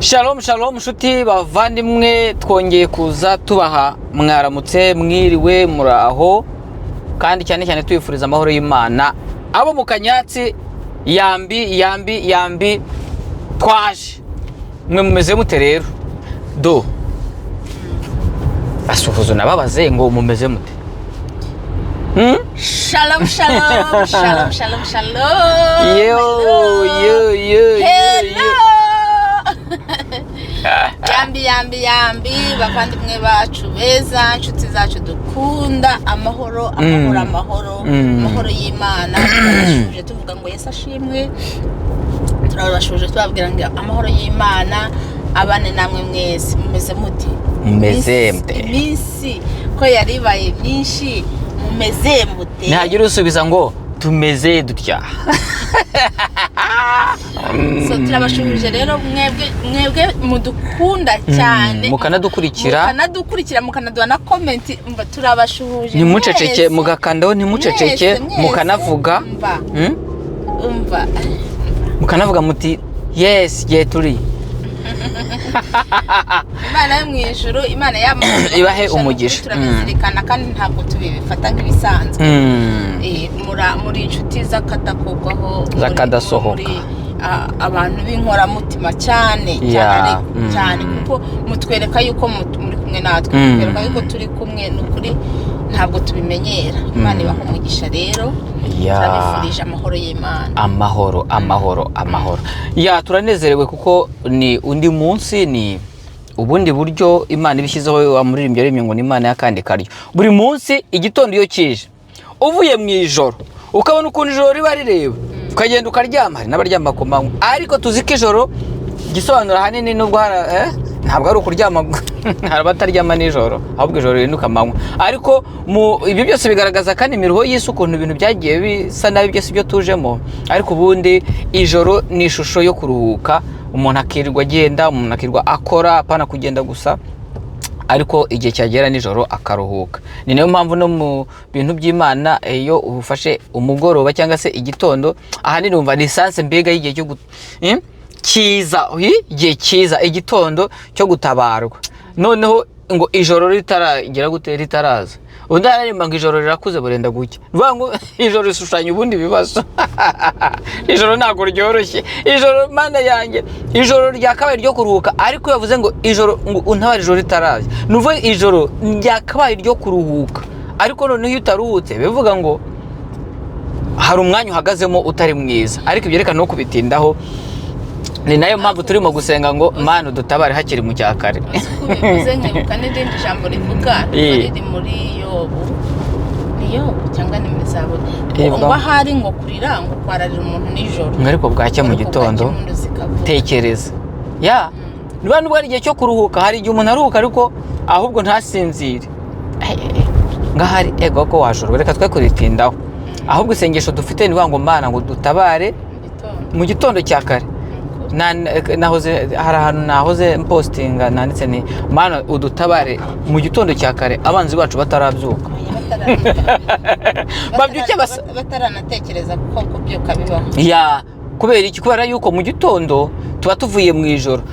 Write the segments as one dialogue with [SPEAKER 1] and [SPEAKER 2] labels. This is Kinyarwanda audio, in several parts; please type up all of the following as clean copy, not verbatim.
[SPEAKER 1] Shalom shalom nshuti bavandimwe twongeye kuza tubaha mwaramutse mwiriwe muraho kandi cyane cyane tuyifuriza amahoro y'Imana abo mu Kanyatsi yambi twaje mwe mumeze mute rero do asuhuzo nababaze ngo mumeze mute
[SPEAKER 2] Shalom shalom shalom shalom shalom hello yambi bavandimwe bacu beza nshuti zacu dukunda amahoro y'Imana turabashuje tuvuga ngo Yesu ashimwe turabashuje tubabwira ngo amahoro y'Imana abane namwe mwese mumeze mute iminsi ko yaribaye myinshi mumeze mute
[SPEAKER 1] ntagira usubiza ngo tumeze dutya
[SPEAKER 2] so turabashuje rero mwebwe mudukunda cyane
[SPEAKER 1] mukanadukurikira
[SPEAKER 2] mukanaduha na comment umva turabashuje
[SPEAKER 1] nimuceceke mugakandaho nimuceceke mukanavuga
[SPEAKER 2] umva
[SPEAKER 1] mukanavuga muti yes ye turi
[SPEAKER 2] Imana yo mwijuru Imana y'amahoro
[SPEAKER 1] ibahe umugisha
[SPEAKER 2] turabizirikana kandi ntabwo tubifata nk'ibisanzwe muri inshuti zakadakogwaho
[SPEAKER 1] zakadasohoka
[SPEAKER 2] abantu b'inkoramutima cyane kuko mutwereka yuko muri kumwe natwe mutwereka yuko turi kumwe n'ukuri ntabwo tubimenyera Imana ibaha umugisha rero turabifurije amahoro y'Imana
[SPEAKER 1] amahoro turanezerewe kuko ni undi munsi ni ubundi buryo Imana ibishyizeho amuririmbye aremye ngo ni Imana yakandi karyo buri munsi igitondo iyo kije uvuye mu ijoro ukabona ukuntu ijoro riba rireba ukagenda ukaryama hari n'abaryama ku manywa ariko tuzi ko ijoro gisobanura hanini nubwo ntabwo ari ukuryama hari abataryama nijoro ahubwo ijoro rinuka amanywa ariko ibyo byose bigaragaza kandi imiruho y'isi ukuntu ibintu byagiye bisa nabi byose ibyo tujemo ariko ubundi ijoro ni ishusho yo kuruhuka umuntu akirirwa agenda umuntu akirirwa akora apana kugenda gusa ariko igihe cyagera nijoro akaruhuka ni nayo mpamvu no mu bintu by'Imana iyo ufashe umugoroba cyangwa se igitondo ahanini umva lisanse mbega y'igihe cyo cyiza igitondo cyo gutabarwa noneho ngo ijoro ritaragira gute ritaraza undi ararimba ngo ijoro rirakuze burenda gucya vuga ngo ijoro rishushanya ubundi bibazo ijoro ntago ryoroshye ijoro Mana yanjye ijoro ryakabaye ryo kuruhuka ariko yavuze ngo ijoro ngo untabara ijoro ritaraza nuvuga ijoro ryakabaye ryo kuruhuka ariko noneho iyo utaruhutse bivuga ngo hari umwanya uhagazemo utari mwiza ariko ibyerekana no kubitindaho ni nayo mpamvu turimo gusenga ngo Mana dutabare hakiri mu cyakare
[SPEAKER 2] uze nkibuka n'irindi jambo rivuga riri muri Yobu cyangwa ni mizabo ngo ahari ngo kurira ngo kwararira umuntu nijoro
[SPEAKER 1] ariko bwacya mu gitondo tekereza niba nubwo ari igihe cyo kuruhuka hari igihe umuntu aruhuka ariko ahubwo ntasinzire ngahari ego ko wajoro reka twe kuritindaho ahubwo isengesho dufite ni ngo Mana ngo dutabare mu gitondo cya kare nahoze hari ahantu nahoze postinga nanditse ni Mana udutabare mu gitondo cya kare abanzi bacu batarabyuka babyuke
[SPEAKER 2] bataranatekereza ko kubyuka bibaho
[SPEAKER 1] kubera iki kubera yuko mu gitondo tuba tuvuye mu ijoro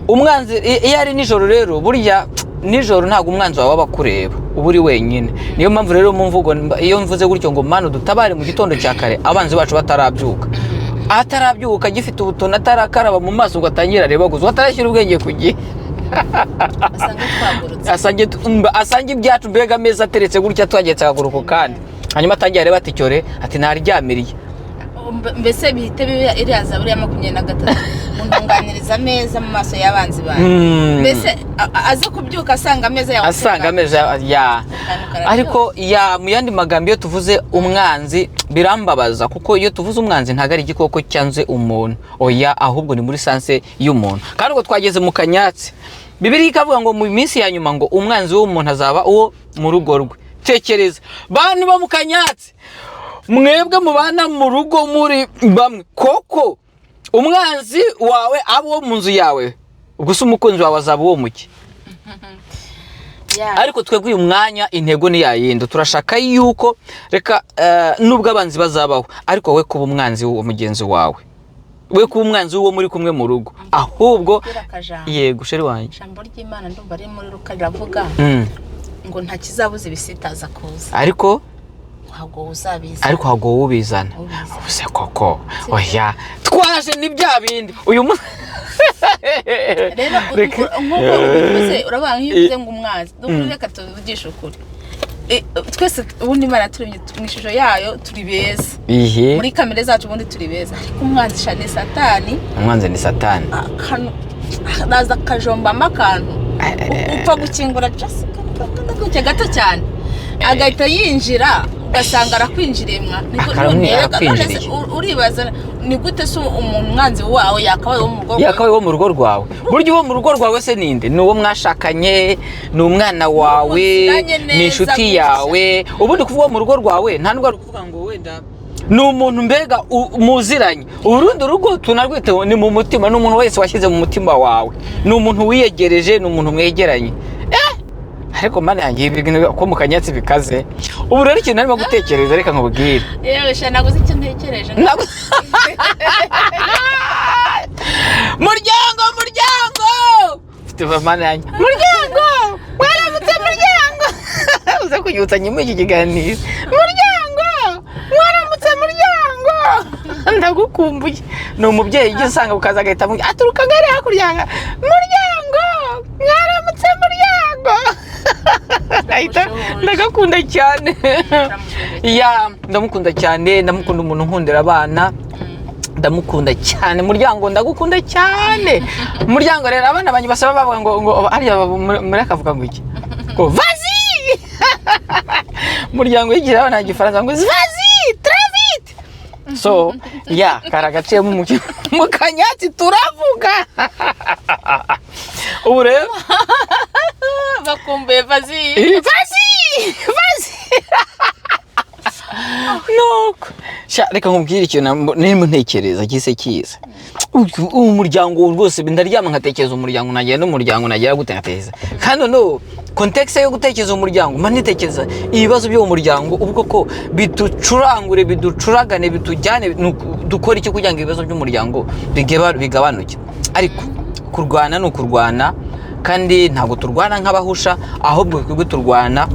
[SPEAKER 1] umwanzi iyo ari nijoro rero burya nijoro ntabwo umwanzi wawe abakureba uba uri wenyine niyo mpamvu rero mu mvugo iyo mvuze gutyo ngo Mana udutabare mu gitondo cya kare abanzi bacu batarabyuka atarabyuka gifite ubutono atarakaraba mu maso ngo atangira areba gusa atarashyira ubwenge ku gihe asange ibyacu mbega ameza ateretse gutya twagetse akaguruko kandi hanyuma atangira areba ati cyore ati ntaryamiriye
[SPEAKER 2] mbese bihite biba iriya zaburi ya 23 muntunganiriza ameza mu maso y'abanzi bawe mbese aze kubyuka asanga ameza yawe
[SPEAKER 1] ariko mu yandi magambo iyo tuvuze umwanzi birambabaza kuko iyo tuvuze umwanzi ntago ari igikoko cyanze umuntu ahubwo ni muri sanse y'umuntu kandi ubwo twageze mu Kanyatsi Bibiliya ikavuga ngo mu minsi ya nyuma ngo umwanzi w'umuntu azaba uwo mu rugo rwe tekereza bantu bo mu Kanyatsi mwebwe mubana mu rugo muri bamwe koko umwanzi wawe abo mu nzu yawe ubwo se umukunzi wawe azaba uwo muke ariko twebwe uyu mwanya intego ni yayindi turashaka yuko reka nubwo abanzi bazabaho ariko wowe kuba umwanzi wa mugenzi wawe we kuba umwanzi w'uwo muri kumwe mu rugo, ahubwo yego sheri wanjye,
[SPEAKER 2] ijambo ry'Imana ndumva ari muri Luka riravuga ngo nta kizabuza ibisitaza kuza,
[SPEAKER 1] ariko
[SPEAKER 2] ntabwo uzabiza,
[SPEAKER 1] ariko ntabwo wowe ubizana. Ubuse koko oya twaje ni bya bindi uyu
[SPEAKER 2] rero nk'uko ubivuze urabona iyo uvuze ngo umwanzi reka tuvugishe ukuri, twese ubundi Imana turemye mu ishusho yayo turi beza, muri kamere zacu ubundi turi beza, ariko umwanzi shane Satani,
[SPEAKER 1] umwanzi ni Satani,
[SPEAKER 2] naza akajombamo akantu upfa gukingura gake gato cyane agahita yinjira ugasanga arakwinjiriye uribaza ni gute se umwanzi wawe yakabaye
[SPEAKER 1] wo mu rugo rwawe. Burya wo mu rugo rwawe se ninde? Ni uwo mwashakanye, ni umwana wawe, ni inshuti yawe. Ubundi kuvuga wo mu rugo rwawe nta ndwara kuvuga ngo wenda ni umuntu mbega muziranye. Urundi rugo tunarwite ni mu mutima, ni umuntu wese washyize mu mutima wawe, ni umuntu wiyegereje, ni umuntu mwegeranye. Ariko mana yanjye ibintu ko mu kanyatsi bikaze. Ubu rero ikintu narimo gutekereza reka nkubwire.
[SPEAKER 2] Yewe sha naguze icyo ntekereje.
[SPEAKER 1] Muryango mfite mana yanjye. Muryango mwaramutse muryango. Uza kunyutsa nyuma iki kiganiro. Muryango mwaramutse muryango. Ndagukumbuye. Ni umubyeyi gisanga ukaza agahita aturuka ngare hakuryanga. Muryango mwaramutse muryango. Ndagakunda cyane. Ndamukunda cyane, ndamukunda umuntu nkundira abana, ndamukunda cyane. Muryango ndagukunda cyane. Muryango rero abana banyu basaba bavuga ngo ari muri akavuga ngo iki? Ngo vazi. Muryango yigira abana igifaransa ngo vazi, très vite. So, karagaciye mu kanyatsi turavuga. Ubu rero
[SPEAKER 2] bakumbuye vazi.
[SPEAKER 1] Nuko reka nkubwire ikintu nimo ntekereza gise kiza. Umuryango rwose ndaryama nkatekereza umuryango, nagenda umuryango nagera gutekereza. Kandi no context yo gutekereza umuryango manitekereza ibibazo byo mu muryango, ubwo ko biducurangure, biducuragane, bitujyane dukora iki kugira ngo ibibazo by'umuryango bigabanuke. Ariko kurwana no kurwana, kandi ntabwo turwana nk'abahusha, ahubwo twebwe turwana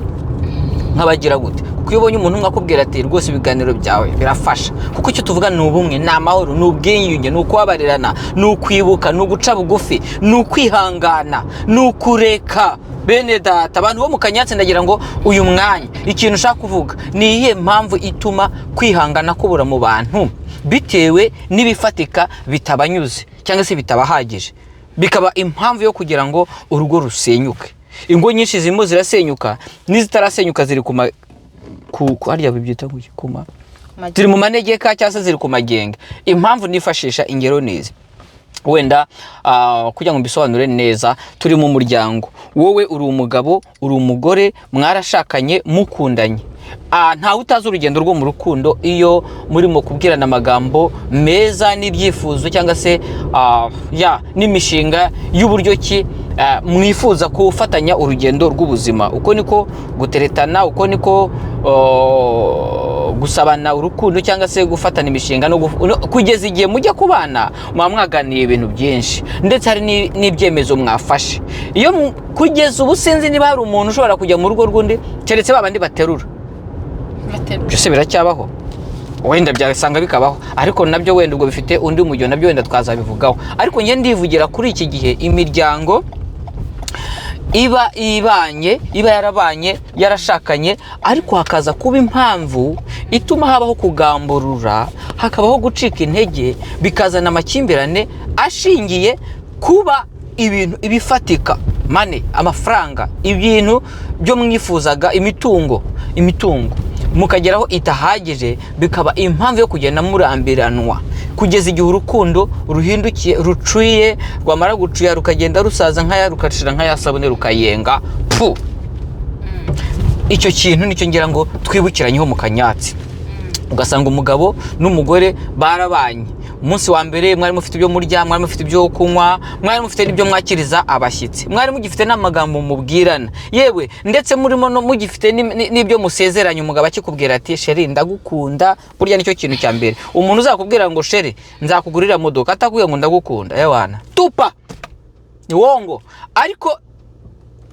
[SPEAKER 1] nk'abagira gute. Kuko iyo ubonye umuntu mwakubwira ati rwose ibiganiro byawe birafasha, kuko icyo tuvuga ni ubumwe, ni amahoro, ni ubwiyunge, ni ukubabarirana, ni ukwibuka, ni uguca bugufi, ni ukwihangana, ni ukureka. Bene data abantu bo mu kanyatsi ndagira ngo uyu mwanya ikintu ushaka kuvuga ni iyihe mpamvu ituma kwihangana kubura mu bantu bitewe n'ibifatika bitabanyuze cyangwa se bitabahagije, bikaba impamvu yo kugira ngo urugo rusenyuke. Ingo nyinshi zirimo zirasenyuka, n'izitarasenyuka ziri hariya bibyita kuma ziri mu manegeka cyangwa se ziri ku magenge. Impamvu nifashisha ingero n'izi, wenda kugira ngo mbisobanure neza. Turi mu muryango, wowe uri umugabo, uri umugore, mwarashakanye, mukundanye. Ntawe utazi urugendo rwo mu rukundo iyo murimo kubwirana amagambo meza n'ibyifuzo cyangwa se n'imishinga y'uburyo ki mwifuza kufatanya urugendo rw'ubuzima. Uko niko guteretana, uko niko gusabana urukundo cyangwa se gufatana imishinga no kugeza igihe mujya kubana mwaganiye ibintu byinshi, ndetse hari n'ibyemezo mwafashe. Iyo kugeza ubu sinzi niba hari umuntu ushobora kujya mu rugo rw'undi keretse babandi baterura. Byose biracyabaho, wenda byasanga bikabaho, ariko nabyo wenda ubwo bifite undi mujyo, nabyo wenda twazabivugaho. Ariko nge ndivugira kuri iki gihe imiryango iba yarabanye, yarashakanye, ariko hakaza kuba impamvu ituma habaho kugamburura, hakabaho gucika intege, bikazana amakimbirane ashingiye kuba ibintu ibifatika, mane, amafaranga, ibintu byo mwifuzaga, imitungo mukageraho itahagije, bikaba impamvu yo kugenda murambiranwa kugeza igihe urukundo ruhindukiye, rucuye, rwamara gucuya rukagenda rusaza rukashira nk'aya sabune rukayenga. Icyo kintu nicyo ngira ngo twibukiranyeho mu kanyatsi. Ugasanga umugabo n'umugore barabanye, umunsi wa mbere mwari mufite ibyo murya, mwari mufite ibyo kunywa, mwari mufite n'ibyo mwakiriza abashyitsi, mwari mugifite n'amagambo mubwirana, yewe ndetse murimo no mugifite n'ibyo musezeranya. Umugabo akikubwira ati sheri ndagukunda, burya nicyo kintu cya mbere. Umuntu uzakubwira ngo sheri nzakugurira modoka atakubwiye ngo ndagukunda, yewana tupa ni wongo. Ariko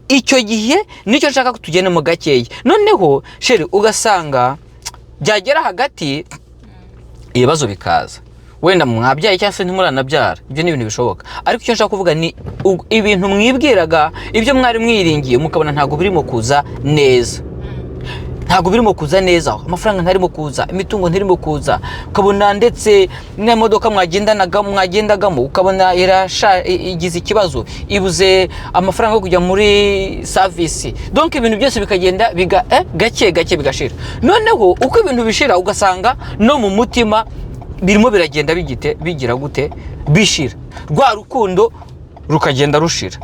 [SPEAKER 1] icyo gihe nicyo nshaka kutugene mu gakeya. Noneho sheri ugasanga byagera hagati ibibazo bikaza, wenda mwabyaye cyangwa se ntimuranabyara, ibyo ni ibintu bishoboka. Ariko icyo nshaka kuvuga ni ibintu mwibwiraga, ibyo mwari mwiringiye mukabona ntabwo birimo kuza neza, ntabwo birimo kuza neza, amafaranga ntarimo kuza, imitungo ntarimo kuza, ukabona ndetse n'imodoka mwagendagamo ukabona igize ikibazo, ibuze amafaranga yo kujya muri service. Donc ibintu byose bikagenda gake gake bigashira. Noneho uko ibintu bishira ugasanga no mu mutima birimo biragenda bigira gute bishira, rwa rukundo rukagenda rushira.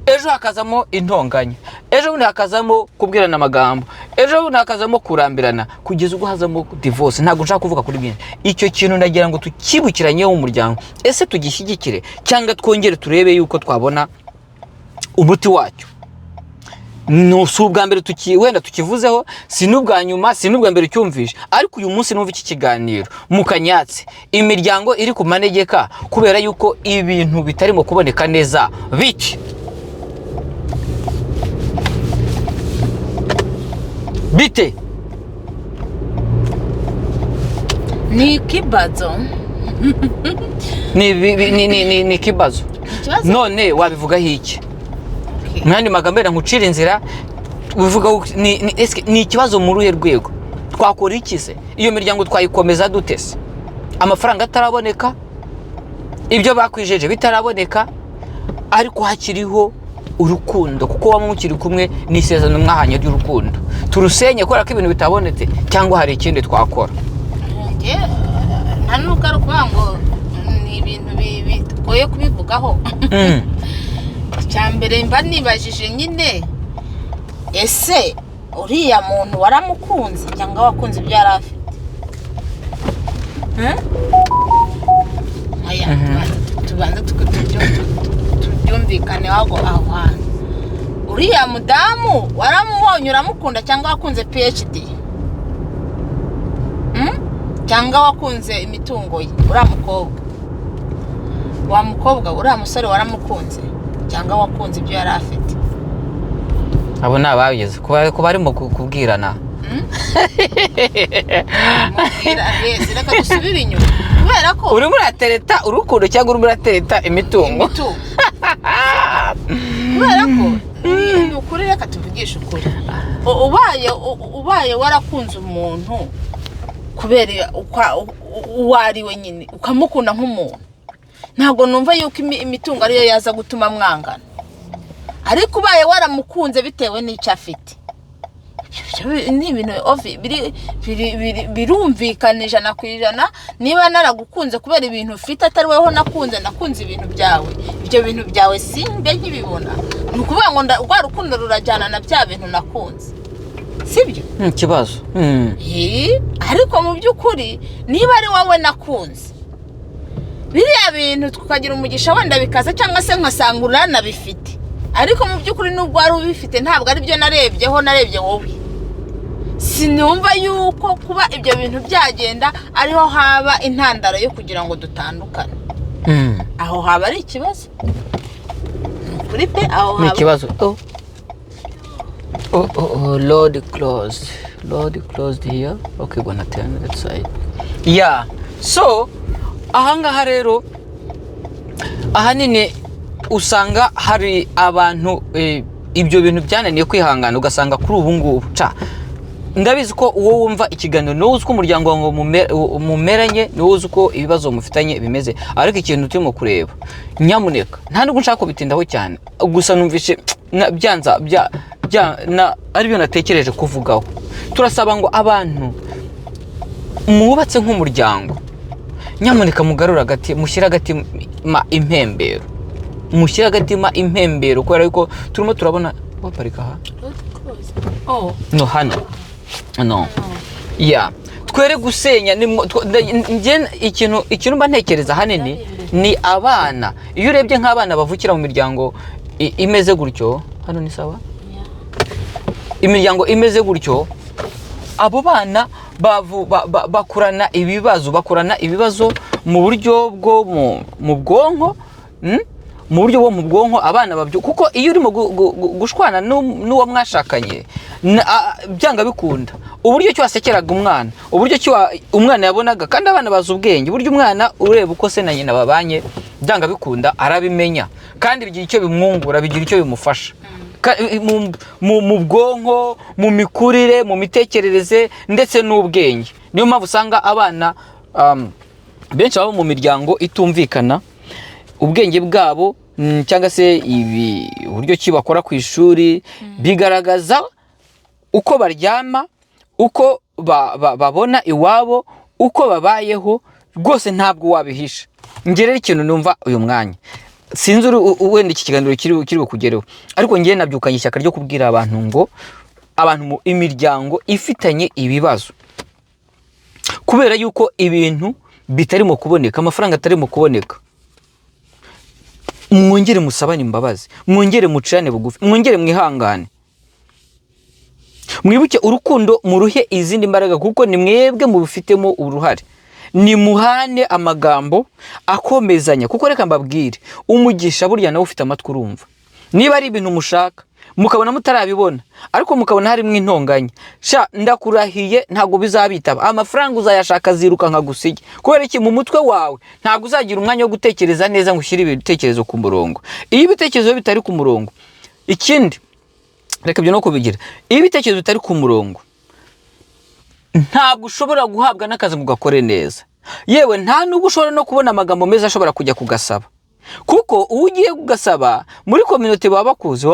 [SPEAKER 1] Ejo hakazamo intonganya, ejo bundi hakazamo kubwirana amagambo, ejo bundi hakazamo kurambirana, kugeza ubwo hazamo divorce. Ntabwo nshaka kuvuga kuri byinshi. Icyo kintu ndagira ngo tukibukiranye mu muryango, ese tugishyigikire cyangwa twongere turebe yuko twabona umuti wacyo. Si ubwa mbere wenda tukivuzeho, si n'ubwa nyuma, si n'ubwa mbere cyumvishe, ariko uyu munsi numva iki kiganiro mukanyatse imiryango iri ku manegeka kubera yuko ibintu bitarimo kuboneka neza. Biki bite
[SPEAKER 2] ni kibazo
[SPEAKER 1] ni kibazo. None wabivugaho iki? Mwandi magambo nkucira inzira uvuga ni ikibazo mu ruhe rwego? Twakora iki se? Iyo miryango twayikomeza dutese, amafaranga ataraboneka, ibyo bakwijeje bitaraboneka, ariko hakiriho urukundo, kuko waba mukiri kumwe n'isezerano mwahanye ry'urukundo. Turusenye kubera ko ibintu bitabonetse, cyangwa hari ikindi twakora?
[SPEAKER 2] Nta nubwo ari ukuvuga ngo ni ibintu bigoye kubivugaho. Cyambere mba nibajije nyine, ese uriya muntu waramukunze cyangwa wakunze ibyo yari afite? Tubanza tubyumvikane aho hantu. Uriya mudamu waramubonye uramukunda cyangwa wakunze PhD? Cyangwa wakunze imitungo ye? Uriya mukobwa, wa mukobwa, uriya musore waramukunze cyangwa wakunze ibyo yari afite?
[SPEAKER 1] Abo ni abageze ko barimo kubwirana.
[SPEAKER 2] Reka dusubire inyuma, kubera ko
[SPEAKER 1] urimo uratereta urukundo cyangwa urimo uratereta imitungo.
[SPEAKER 2] Kubera ko ni ukuri, reka tuvugishe ukuri. Ubaye warakunze umuntu kubera uwo ari we nyine, ukamukunda nk'umuntu, ntabwo numva yuko imitungo ariyo yaza gutuma mwangana. Ariko ubaye waramukunze bitewe n'icyo afite, ni ibintu birumvikana 100%. Niba naragukunze kubera ibintu ufite atari weho nakunze ibintu byawe, ibyo bintu byawe simbe nkibibona, ni ukuvuga ngo rwa rukundo rurajyana na bya bintu nakunze, sibyo?
[SPEAKER 1] Ikibazo.
[SPEAKER 2] Ariko mu by'ukuri niba ari wowe nakunze, biriya bintu tukagira umugisha wenda bikaza, cyangwa se nkasanga uranabifite, ariko mu by'ukuri nubwo wari ubifite ntabwo ari byo narebyeho, narebye wowe. Sinumva yuko kuba ibyo bintu byagenda ariho haba intandaro yo kugira ngo dutandukane. Aho haba ari ikibazo kuri pe, aho haba
[SPEAKER 1] ikibazo. Lord closed here. Okay, gonna turn that side. Yeah, so ahangaha rero ahanini usanga hari abantu ibyo bintu byananiye kwihangana, ugasanga kuri ubu ngubu ndabizi ko uwo wumva ikiganiro no uzi ko umuryango wango mumeranye, no uzi ko ibibazo mufitanye bimeze. Ariko ikintu turimo kureba, nyamuneka nta nubwo nshaka kubitindaho cyane, gusa numvishe byanza ari byo natekereje kuvugaho. Turasaba ngo abantu mubatse nk'umuryango, nyamuneka mugarura agati, mushyira agatima impembero, mushyira agatima impembero, kubera yuko turimo turabona waparika aha. No hano. No. Yeah. twere gusenya ikintu mba ntekereza hanini ni abana. Iyo urebye nk'abana bavukira mu miryango imeze gutyo, hano ni sawa, imiryango imeze gutyo, abo bana bakurana ibibazo mu buryo bwo mu bwonko, mu buryo bwo mu bwonko abana babyo, kuko iyo urimo gushwana n'uwo mwashakanye byanga bikunda, uburyo cyo wasekeraga umwana, uburyo cyo umwana yabonaga, kandi abana bazi ubwenge, uburyo umwana ureba uko se na nyina babanye byanga bikunda arabimenya, kandi bigira icyo bimwungura, bigira icyo bimufasha mu bwonko, mu mikurire, mu mitekerereze ndetse n'ubwenge. Niyo mpamvu usanga abana benshi baba mu miryango itumvikana, ubwenge bwabo cyangwa se uburyo ki bakora ku ishuri bigaragaza uko baryama, uko babona iwabo, uko babayeho, rwose ntabwo wabihisha. Njye rero ikintu numva uyu mwanya, sinzi wenda iki kiganiro kiri bukugereho, ariko njye nabyukanye ishyaka ryo kubwira abantu ngo abantu mu imiryango ifitanye ibibazo kubera yuko ibintu bitarimo kuboneka, amafaranga atarimo kuboneka, mwongere musabane imbabazi, mwongere mucane bugufi, mwongere mwihangane, mwibuke urukundo muruhe izindi mbaraga, kuko ni mwebwe mubifitemo uruhare. Ni muhane amagambo akomezanya, kuko reka mbabwire, umugisha burya nawe ufite amatwi urumva. Niba ari ibintu mushaka mukabona mutarabibona, ariko mukabona harimo intonganya, ndakurahiye ntabwo bizabitaba. Amafaranga uzayashaka ziruka nkagusige, kubera iki? Mu mutwe wawe ntabwo uzagira umwanya wo gutekereza neza ngo ushyire ibitekerezo ku murongo. Iyo ibitekerezo bitari ku murongo, ikindi reka byo no kubigira, iyo ibitekerezo bitari ku murongo ntabwo ushobora guhabwa n'akazi ngo ugakore neza, yewe nta nubwo ushobora no kubona amagambo meza ashobora kujya kugasaba, kuko uwo ugiye kugasaba muri community baba bakuzi.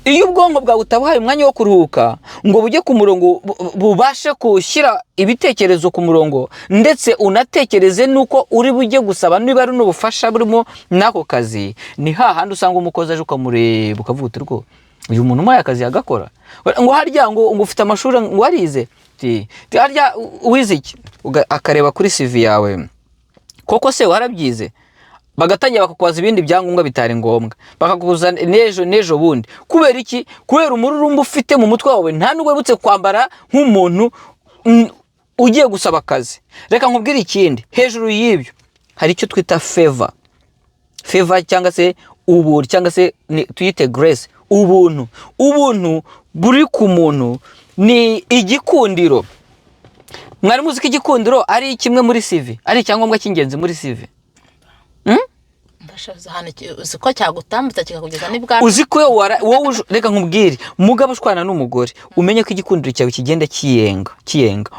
[SPEAKER 1] Iyo ubwonko bwawe utabuhaye umwanya wo kuruhuka ngo bujye ku murongo, bubashe gushyira ibitekerezo ku murongo, ndetse unatekereze nuko uri bujye gusaba, niba ari n'ubufasha burimo n'ako kazi, ni hahandi usanga umukozi aje ukamureba ukavuga uti rwo uyu muntu umuhaye akazi yagakora, ngo harya ngo ufite amashuri ngo warize, harya wize iki, akareba kuri CV yawe koko se warabyize, bagatangira bakakubaza ibindi byangombwa bitari ngombwa, bakakubuza nejo bundi. Kubera iki? Kubera umururumba ufite mu mutwe wawe, nta nubwo wibutse kwambara nk'umuntu ugiye gusaba akazi. Reka nkubwire ikindi, hejuru y'ibyo hari icyo twita favor cyangwa se ubuntu, cyangwa se tuyite grace, ubuntu buri ku muntu ni igikundiro. Mwari muzi ko igikundiro ari kimwe muri CV, ari icyangombwa cy'ingenzi muri CV.
[SPEAKER 2] Uzi ko cyagutambutsa kikakugeza n'ibwami,
[SPEAKER 1] uzi ko wowe reka nkubwire, mugabo ushwana n'umugore umenye ko igikundiro cyawe kigenda kiyenga.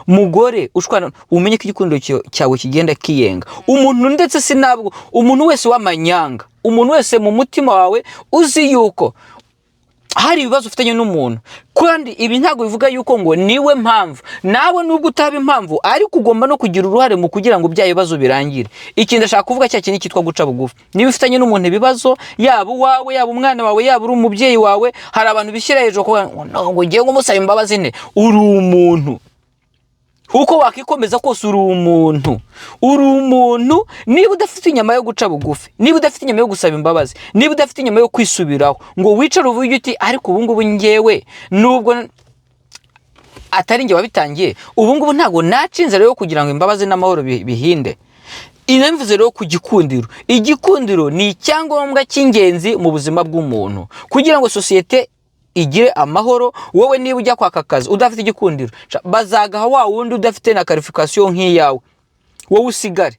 [SPEAKER 1] Mugore ushwana umenye ko igikundiro cyawe kigenda kiyenga. Umuntu ndetse sinabwo umuntu wese w'amanyanga, umuntu wese mu mutima wawe uzi yuko hari ibibazo ufitanye n'umuntu, kandi ibi ntabwo bivuga yuko ngo niwe mpamvu, nawe nubwo utaba impamvu, ariko ugomba no kugira uruhare mu kugira ngo bya bibazo birangire. Iki ndashaka kuvuga cya kintu cyitwa guca bugufi. Niba ufitanye n'umuntu ibibazo, yaba uwawe, yaba umwana wawe, yaba uri umubyeyi wawe, hari abantu bishyira hejuru ngo ugiye kumusaba imbabazi, uri umuntu. Uko wakikomeza kose uri umuntu. Niba udafite inyama yo guca bugufi, niba udafite inyama yo gusaba imbabazi, niba udafite inyama yo kwisubiraho ngo wicare uvuge uti ariko ubu ngubu ngewe nubwo atari nge wabitangiye, ubu ngubu ntago naca inzira yo kugira ngo imbabazi n'amahoro bihinde. Inamvuze rero ku gikundiro. Igikundiro ni icyangombwa cy'ingenzi mu buzima bw'umuntu kugira ngo sosiyete igire amahoro. Wowe niba ujya kwaka akazi udafite igikundiro, bazagaha wa wundi udafite na qualification nk'iyawe, wowe usigare.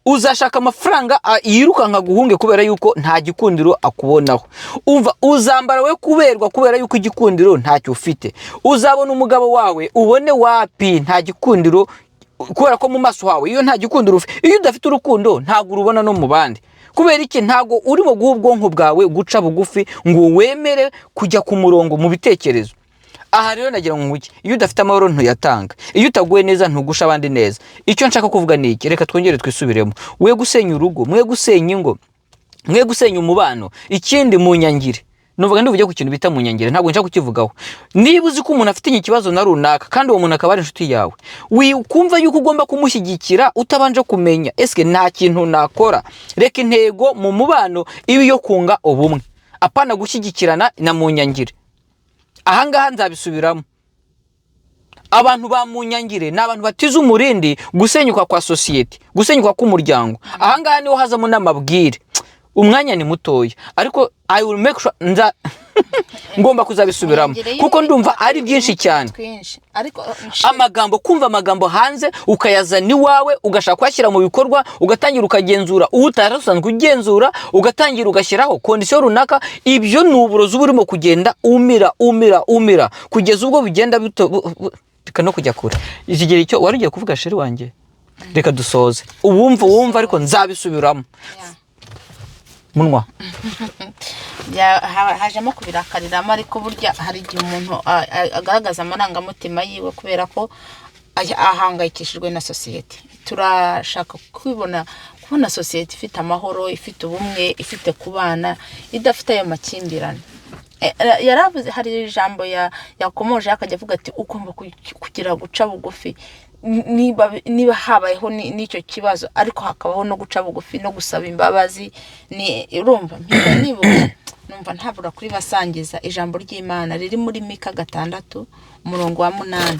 [SPEAKER 1] Uzashaka amafaranga yiruka nkaguhunge kubera yuko nta gikundiro akubonaho. Umva, uzambara we kuberwa kubera yuko igikundiro ntacyo ufite. Uzabona umugabo wawe ubone wapi, nta gikundiro, kubera ko mu maso hawe iyo nta gikundiro ufite. Iyo udafite urukundo ntago urubona no mu bandi. Kubera iki? Ntago urimo guha ubwonko bwawe guca bugufi ngo wemere kujya ku murongo mu bitekerezo. Aha rero nagira ngo nguke, iyo udafite amahoro ntuyatanga, iyo utaguye neza ntugusha abandi neza. Icyo nshaka kuvuga ni iki, reka twongere twisubiremo. We gusenya urugo, mwe gusenya ingo, mwe gusenya umubano, ikindi munyangire nuvuga ndivuge ku kintu bita mu nyangire, ntabwo nshaka kukivugaho. Niba uzi ko umuntu afite ikibazo na runaka kandi uwo muntu akaba ari inshuti yawe, wikumva yuko ugomba kumushyigikira utabanje kumenya eske nta kintu nakora. Reka intego mu mubano ibi yo kunga ubumwe, apana gushyigikirana na mu nyangire. Ahangaha nzabisubiramo, abantu ba mu nyangire ni abantu batize umurindi gusenyuka kwa society, gusenyuka k'umuryango. Ahangaha niho hazamo n'amabwire. Umwanya ni mutoya, ariko I will make sure ngomba kuzabisubiramo kuko ndumva ari byinshi cyane. Amagambo, kumva amagambo hanze ukayazana iwawe, ugashaka kwashyira mu bikorwa, ugatangira ukagenzura utarasanzwe ugenzura, ugatangira ugashyiraho condition runaka. Ibyo ni uburozi burimo kugenda umira kugeza ubwo bigenda no kujya kure. Ikigero cyo wari ugiye kuvuga sheri wanjye, reka dusoze wumva ariko nzabisubiramo. Munwa
[SPEAKER 2] hajemo kubirakariramo, ariko burya hari igihe umuntu agaragaza amarangamutima yiwe kubera ko ahangayikishijwe na sosiyete. Turashaka kubona sosiyete ifite amahoro, ifite ubumwe, ifite kubana, idafite ayo makimbirane. Yaravuze, hari ijambo yakomoje akajya avuga ati ugomba kugira guca bugufi. Niba habayeho n'icyo kibazo, ariko hakabaho no guca bugufi no gusaba imbabazi. Ni urumva numva ntabura kuri basangiza ijambo ry'Imana riri muri Mika 6 umurongo wa 8.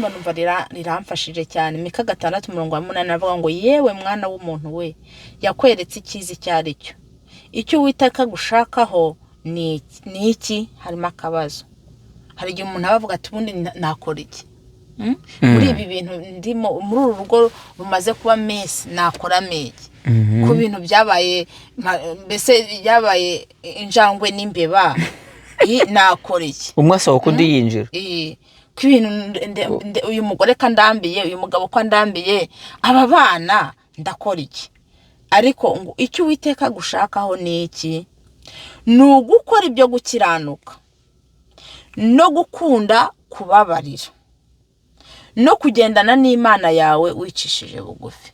[SPEAKER 2] Ndumva riramfashije cyane. Mika 6 umurongo wa 8 avuga ngo yewe mwana w'umuntu we, yakweretse ikizi cyari cyo. Icyo Uwiteka gushakaho ni iki? Harimo akabazo. Hari igihe umuntu abavuga ati ubundi nakora iki? Muri ibi bintu ndimo, muri uru rugo rumaze kuba mesi, nakora meki ku bintu byabaye, mbese byabaye injangwe n'imbeba, nakora iki?
[SPEAKER 1] Umwasa wo kundi yinjira
[SPEAKER 2] ku bintu, uyu mugore kandambiye, uyu mugabo kwandambiye, aba bana ndakora iki? Ariko ngo icyo Uwiteka gushakaho ni iki? Ni ugukora ibyo gukiranuka, no gukunda kubabarira, no kugendana n'Imana yawe wicishije bugufi.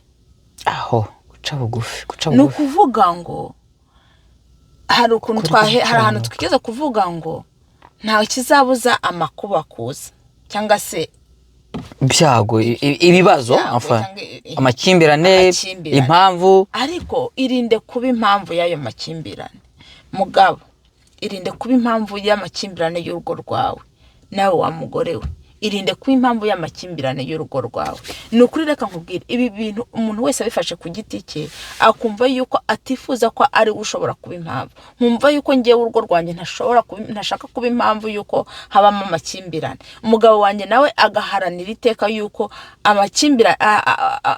[SPEAKER 1] Aho guca bugufi.
[SPEAKER 2] Ni ukuvuga ngo hari ahantu twigeze kuvuga ngo nta kizabuza amakuba kuza, cyangwa se
[SPEAKER 1] byago, ibibazo, amakimbirane, impamvu.
[SPEAKER 2] Ariko irinde kuba impamvu y'ayo makimbirane. Mugabo, irinde kuba impamvu y'amakimbirane y'urugo rwawe. Nawe wa mugore we, irinde kuba impamvu y'amakimbirane y'urugo rwawe. Ni ukuri, reka nkubwire, ibi bintu umuntu wese abifashe ku giti cye, akumva yuko atifuza ko ari ushobora kuba impamvu. Nkumva yuko ngiye urugo rwanjye ntashaka kuba impamvu yuko habamo amakimbirane. Umugabo wanjye nawe agaharanira iteka yuko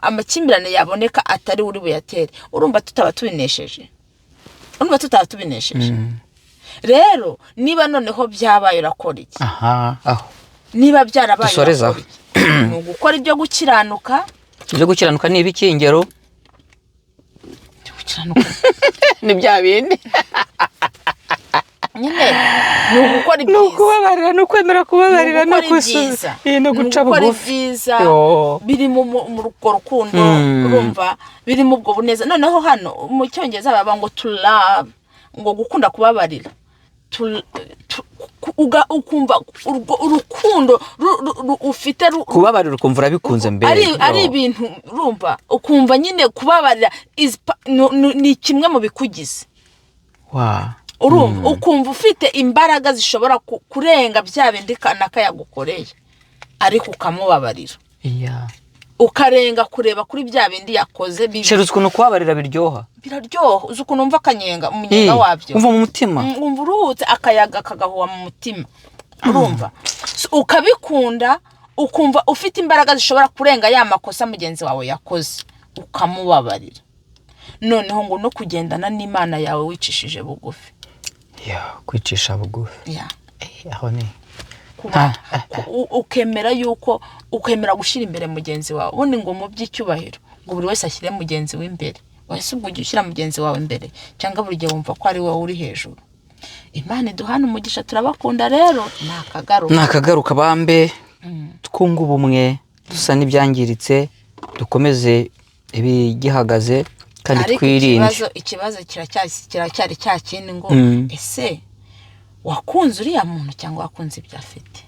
[SPEAKER 2] amakimbirane yaboneka atari uri buyatere. Urumva tutaba tubinesheje? Rero niba noneho byabaye urakora iki? Niba byarabaye
[SPEAKER 1] dusoreza
[SPEAKER 2] ni ugukora ibyo gukiranuka.
[SPEAKER 1] Ibyo gukiranuka ni ibiki? Ingero ni bya bindi
[SPEAKER 2] nyine, ni ugukora ibyiza,
[SPEAKER 1] ni ukubabarira, no kwemera kubabarira, no gusubiza, no guca bugufi,
[SPEAKER 2] biri mu rukundo. Urumva biri mu bwo buneza. Noneho hano mu Cyongereza baba ngo to love, ngo gukunda kubabarira, ukumva urukundo ufite
[SPEAKER 1] kubabarira, ukumva urabikunze mbere.
[SPEAKER 2] Ari ibintu urumva, ukumva nyine kubabarira ni kimwe mu bikugize. Urumva ukumva ufite imbaraga zishobora kurenga bya bindi kanaka yagukoreye, ariko ukamubabarira, ukarenga kureba kuri bya bindi yakoze.
[SPEAKER 1] Sherutswe ukuntu kubabarira biryoha.
[SPEAKER 2] Biraryoha. Uzi ukuntu umva akanyenga umunyenga wabyo,
[SPEAKER 1] umva mu mutima,
[SPEAKER 2] umva uruhutse, akayaga kagahuha mu mutima. Urumva ukabikunda, ukumva ufite imbaraga zishobora kurenga ya makosa mugenzi wawe yakoze, ukamubabarira. Noneho ngo no kugendana n'Imana yawe wicishije bugufi.
[SPEAKER 1] Kwicisha bugufi. Aho ni
[SPEAKER 2] ukemera yuko, ukemera gushira imbere mugenzi wawe. Ubundi ngo mu by'icyubahiro ngo buri wese ashyire mugenzi we imbere. Wese ubwo ujye ushyira mugenzi wawe imbere, cyangwa buri gihe wumva ko ari wowe uri hejuru. Imana iduhana umugisha, turabakunda. Rero
[SPEAKER 1] nakagaruka bambe, twunga ubumwe, dusa n'ibyangiritse, dukomeze ibigihagaze, kandi
[SPEAKER 2] ariko
[SPEAKER 1] twirinde.
[SPEAKER 2] ikibazo kiracyari cya kindi ngo ese wakunze uriya muntu cyangwa wakunze ibyo afite?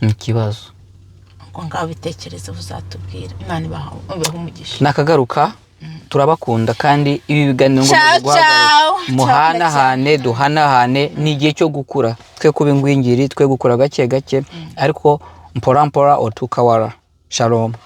[SPEAKER 1] Ikibazo
[SPEAKER 2] ngo ngaho bitekerezo uzatubwira. Imana ibaho umugisha.
[SPEAKER 1] nakagaruka turabakunda kandi ibi biganiro ngo muhanahane duhanahane ni igihe cyo gukura twe kuba ingwingiri twe gukura gake gake ariko mpora otukawara. Shalom.